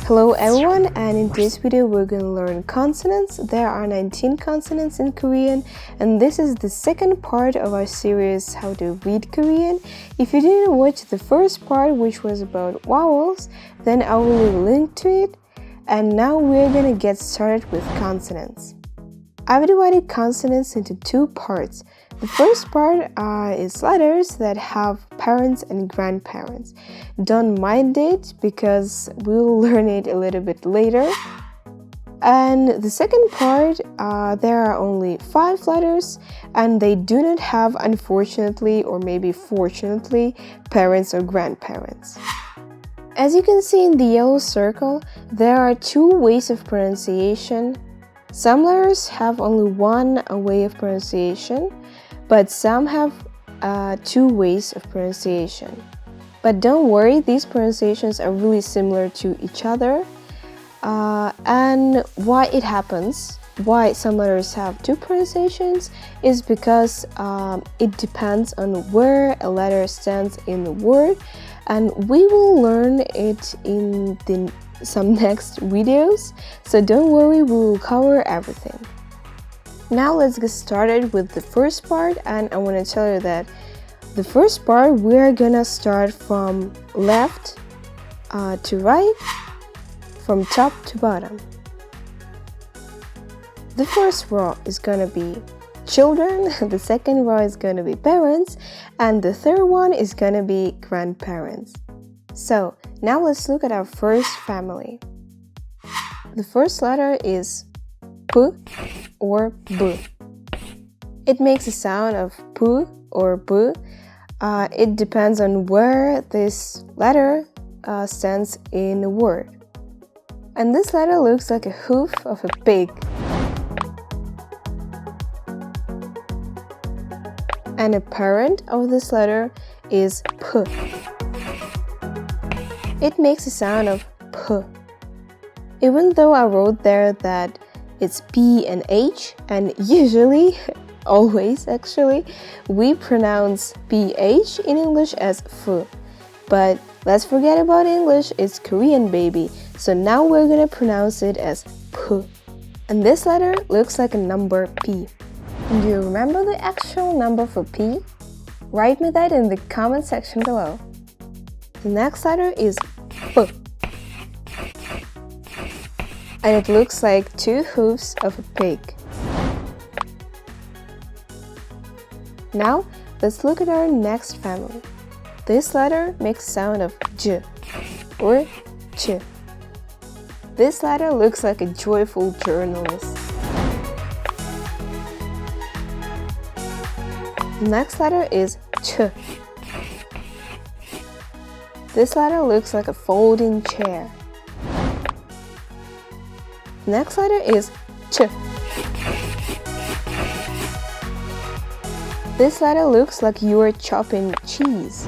Hello everyone, and in this video we're going to learn consonants. There are 19 consonants in Korean, and this is the second part of our series How to Read Korean. If you didn't watch the first part, which was about vowels, then I will leave a link to it. And now we're going to get started with consonants. I've divided consonants into two parts. The first part is letters that have parents and grandparents. Don't mind it because we'll learn it a little bit later. And the second part, there are only 5 letters and they do not have, unfortunately or maybe fortunately, parents or grandparents. As you can see in the yellow circle, there are 2 ways of pronunciation. Some letters have only one way of pronunciation, but some have 2 ways of pronunciation. But don't worry, these pronunciations are really similar to each other. And why it happens, why some letters have 2 pronunciations, is because it depends on where a letter stands in the word, and we will learn it in some next videos, so don't worry, we will cover everything. Now let's get started with the first part, and I want to tell you that the first part we're gonna start from left to right, from top to bottom. The first row is gonna be children, the second row is gonna be parents, and the third one is gonna be grandparents. So now let's look at our first family. The first letter is P or B. It makes a sound of P or B. It depends on where this letter stands in a word. And this letter looks like a hoof of a pig. And a parent of this letter is P. It makes a sound of P. Even though I wrote there that it's P and H, and usually, always actually, we pronounce PH in English as F. But let's forget about English, it's Korean baby, so now we're gonna pronounce it as P. And this letter looks like a number P. Do you remember the actual number for P? Write me that in the comment section below. The next letter is P. And it looks like 2 hoofs of a pig. Now, let's look at our next family. This letter makes a sound of J or Ch. This letter looks like a joyful journalist. The next letter is Ch. This letter looks like a folding chair. The next letter is Ch. This letter looks like you are chopping cheese.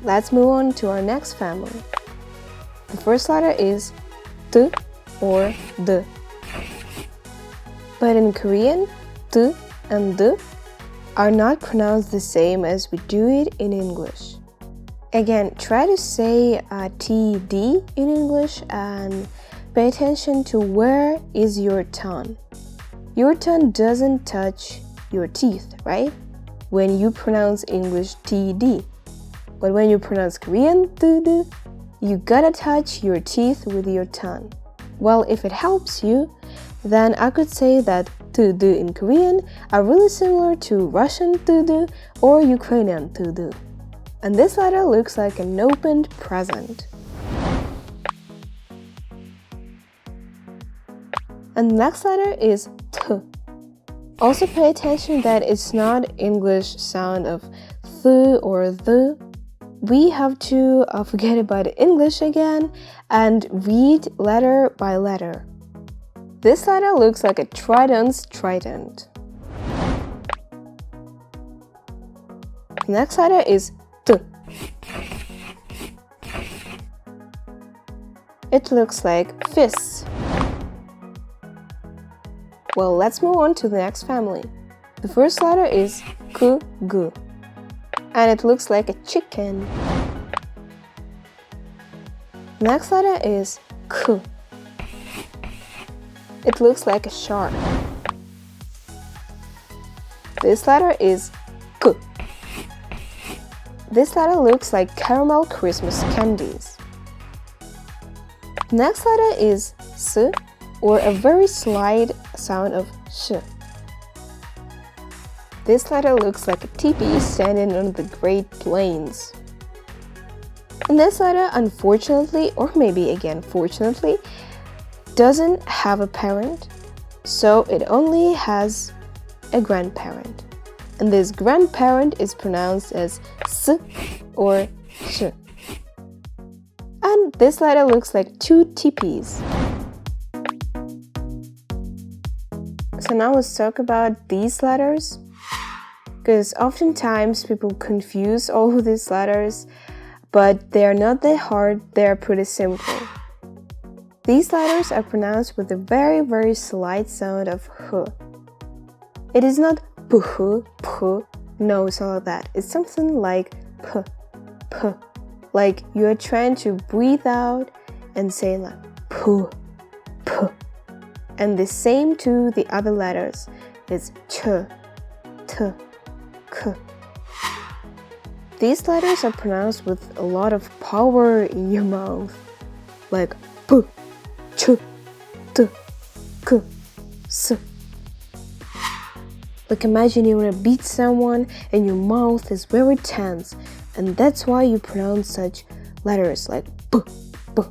Let's move on to our next family. The first letter is T or D. But in Korean, T and D are not pronounced the same as we do it in English. Again, try to say TD in English and pay attention to where is your tongue. Your tongue doesn't touch your teeth, right? When you pronounce English TD. But when you pronounce Korean TD, you gotta touch your teeth with your tongue. Well, if it helps you, then I could say that TD in Korean are really similar to Russian TD or Ukrainian TD. And this letter looks like an opened present. And the next letter is T. Also pay attention that it's not English sound of th or the. We have to forget about English again and read letter by letter. This letter looks like a trident's trident. The next letter is T. It looks like fists. Well, let's move on to the next family. The first letter is K, G. and it looks like a chicken. The next letter is K. It looks like a shark. This letter is K. This letter looks like caramel Christmas candies. The next letter is S, or a very slight sound of sh. This letter looks like a teepee standing on the Great Plains. And this letter, unfortunately, or maybe again fortunately, doesn't have a parent, so it only has a grandparent. And this grandparent is pronounced as S or sh. And this letter looks like two teepees. So now let's talk about these letters, because oftentimes people confuse all of these letters, but they are not that hard, they are pretty simple. These letters are pronounced with a very, very slight sound of h. It is not puh, puh, no, it's not like that. It's something like p, p, like you are trying to breathe out and say like puh, puh. And the same to the other letters. It's ch, t, k. These letters are pronounced with a lot of power in your mouth, like p, ch, t, k, s. Like imagine you want to beat someone and your mouth is very tense, and that's why you pronounce such letters like p, p.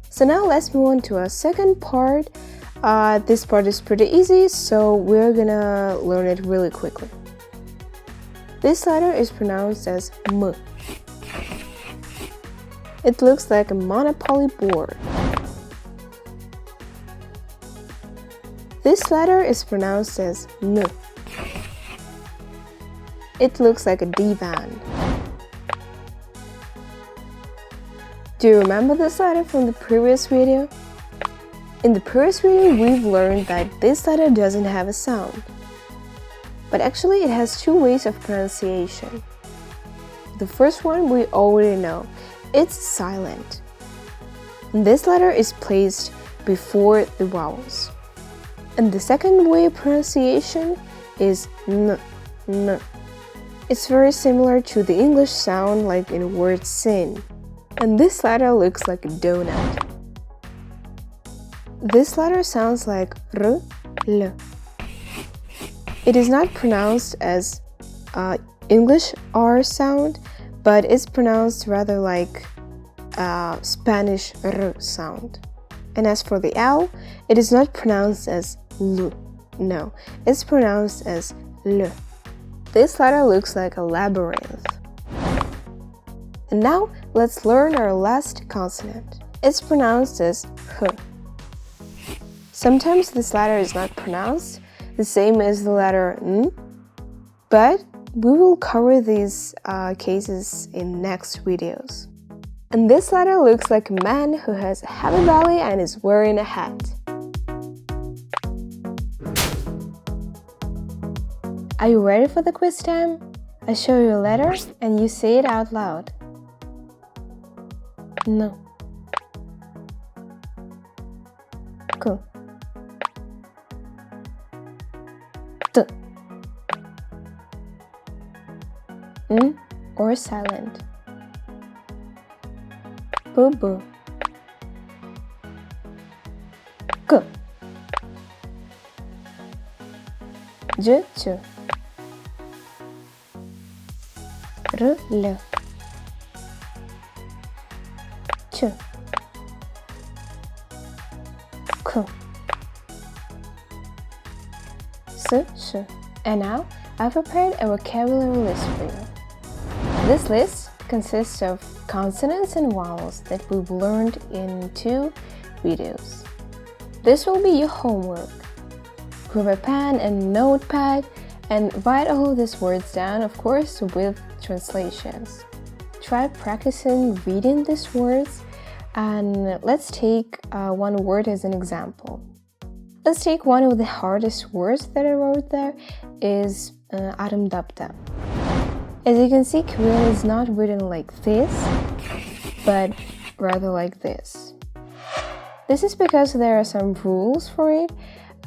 So now let's move on to our second part. This part is pretty easy, so we're gonna learn it really quickly. This letter is pronounced as m. It looks like a Monopoly board. This letter is pronounced as n. It looks like a divan. Do you remember this letter from the previous video? In the previous video, we've learned that this letter doesn't have a sound. But actually, it has two ways of pronunciation. The first one we already know. It's silent. And this letter is placed before the vowels. And the second way of pronunciation is n, n. It's very similar to the English sound like in the word sin. And this letter looks like a donut. This letter sounds like r, l. It is not pronounced as English R sound, but it's pronounced rather like Spanish r sound. And as for the L, it is not pronounced as L. No, it's pronounced as L. This letter looks like a labyrinth. And now, let's learn our last consonant. It's pronounced as h. Sometimes this letter is not pronounced the same as the letter n, but we will cover these cases in next videos. And this letter looks like a man who has a heavy belly and is wearing a hat. Are you ready for the quiz time? I show you a letter and you say it out loud. No. K. T. N or silent. B, b. K. J, ch. R, l. Ch. K. S, sh. And now, I prepared a vocabulary list for you. This list consists of consonants and vowels that we've learned in 2 videos. This will be your homework. Grab a pen and notepad and write all of these words down, of course, with translations. Try practicing reading these words, and let's take one word as an example. Let's take one of the hardest words that I wrote there is 아름답다. As you can see, Korean is not written like this, but rather like this. This is because there are some rules for it,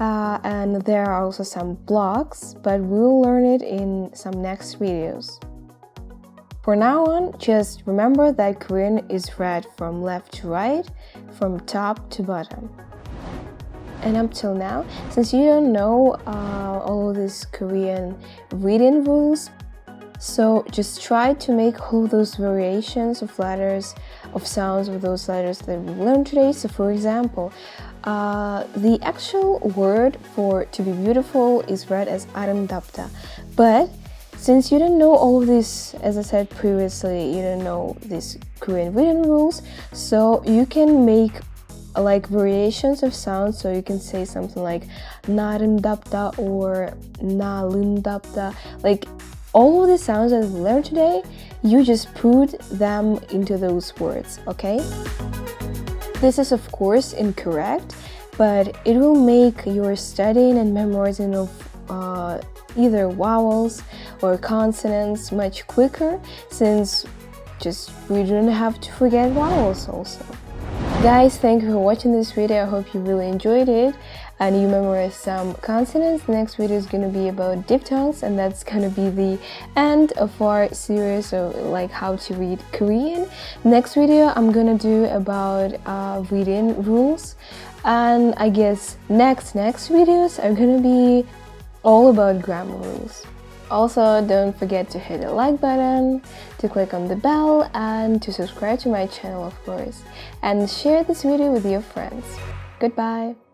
and there are also some blocks, but we'll learn it in some next videos. For now on, just remember that Korean is read from left to right, from top to bottom. And up till now, since you don't know all of these Korean reading rules, so just try to make all those variations of letters, of sounds of those letters that we learned today. So for example, the actual word for to be beautiful is read as 아름답다. But since you don't know all of this, as I said previously, you don't know these Korean reading rules, so you can make like variations of sounds. So you can say something like 나름답다 or 나른답다. Like all of the sounds that we learned today, you just put them into those words, okay? This is of course incorrect, but it will make your studying and memorizing of either vowels or consonants much quicker, since just we don't have to forget vowels also. Guys, thank you for watching this video. I hope you really enjoyed it and you memorized some consonants. The next video is gonna be about diphthongs, and that's gonna be the end of our series of like how to read Korean. Next video I'm gonna do about reading rules, and I guess next videos are gonna be all about grammar rules. Also, don't forget to hit the like button, to click on the bell, and to subscribe to my channel, of course. And share this video with your friends. Goodbye!